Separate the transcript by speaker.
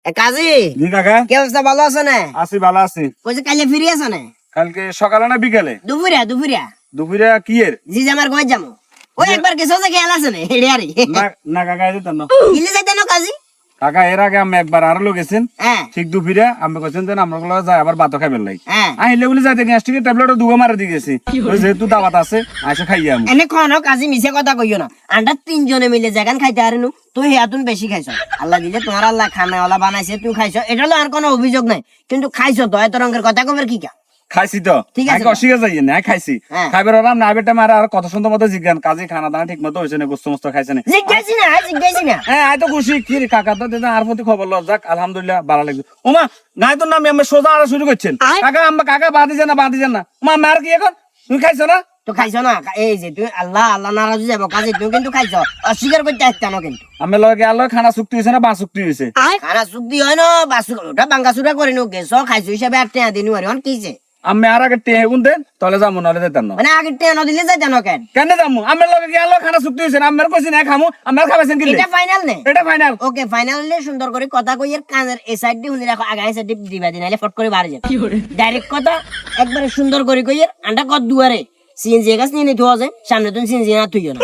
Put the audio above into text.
Speaker 1: কাজী
Speaker 2: জি কাকা।
Speaker 1: কি অবস্থা, ভালো আছো না?
Speaker 2: আছি, ভালো আছি।
Speaker 1: কইছে কালে ফিরে আছো না?
Speaker 2: কালকে সকালে না বিকেলে?
Speaker 1: দুপুরিয়া দুপুরিয়া
Speaker 2: দুপুরে কি এর?
Speaker 1: জি জামার কই যামু ওই একবার কিছু যে খেয়াল আছে না হেড়ে আরি
Speaker 2: না না কাকা, এই যেতেন না।
Speaker 1: ইলে যাইতে না কাজী?
Speaker 2: কাকা এর আগে আমি একবার আরো লোক গেছেন,
Speaker 1: হ্যাঁ
Speaker 2: ঠিক দুপুরে আমি কইছেন যে আমরা গুলো যাই আবার ভাতও খাইবেন লাই।
Speaker 1: হ্যাঁ
Speaker 2: আইলে বলে যাইতে গ্যাস্ট্রিকের ট্যাবলেটও দুগো মারা দিয়ে গেছি। ওই যেহেতু দাওয়াত আছে আইসা খাইয়া আমি।
Speaker 1: এনে কোন কাজী মিছে কথা কইও না, আন্ডা তিনজনে মিলে যেখান খাইতে আরেনু তুই হেয়াতুন বেশি খাইছো। আল্লাহ দিলে তোমার আল্লাহ খানাওয়ালা বানাইছে, তুই খাইছো, এটা হলো আর কোনো অভিযোগ নাই, কিন্তু খাইছো তো এত রঙের কথা কবের কি কা?
Speaker 2: খাইছি তো,
Speaker 1: ঠিক আছে
Speaker 2: আগে অস্বীকার যাই না, খাইছি।
Speaker 1: হ্যাঁ।
Speaker 2: খাইবার ওরাম না বেটা মারা আর কত সুন্দর মতো জিজ্ঞান কাজে খানা দানা ঠিক মতো হয়েছে না, গোস্ত মস্ত খাইছে না।
Speaker 1: জিজ্ঞাসি না জিজ্ঞাসি না
Speaker 2: হ্যাঁ আই তো খুশি। কি রে কাকা তো দিদা আর প্রতি খবর লজ যাক, আলহামদুলিল্লাহ ভালো লাগছে। ওমা নাই তোর নামে আমি সোজা আর শুরু করছেন। কাকা আমরা কাকা বাদি যান না, বাদি যান না। ওমা মার কি এখন তুমি খাইছো না?
Speaker 1: তো খাইছো না, এই যে তুই আল্লাহ আল্লাহ নারাজ যাবো কাজে, তুমি কিন্তু খাইছো, অস্বীকার করতে আসতে না কিন্তু।
Speaker 2: আমি লগে আলো খানা চুক্তি হয়েছে না বা চুক্তি হয়েছে?
Speaker 1: খানা চুক্তি হয় না বাসু ওটা বাঙ্গা চুরা করে নো গেছো, খাইছো হিসাবে আর টেয়া দিনু আর কিছে
Speaker 2: আমি আর আগে টেহে গুন দেন তাহলে যাবো, নাহলে যেতাম না।
Speaker 1: মানে আগে টেয়া না দিলে যাইতে না কেন?
Speaker 2: কেন যাবো? আমার লগে গেলো খানা চুক্তি হয়েছে না, আমার কইছি না খামু, আমার খাবাইছেন কি?
Speaker 1: এটা ফাইনাল নে?
Speaker 2: এটা ফাইনাল।
Speaker 1: ওকে ফাইনাল নে, সুন্দর করে কথা কই এর কানের এই সাইড দিয়ে হুনি রাখো, আগে এই সাইড দিয়ে দিবা দিনাইলে ফট করে বাড়ি যাবে। ডাইরেক্ট কথা একবারে সুন্দর করে কই এর আন্ডা কত দুয়ারে সিএনজি গাছ নিয়ে নিতে হবে, সামনে তুমি সিএনজি না তুইও না।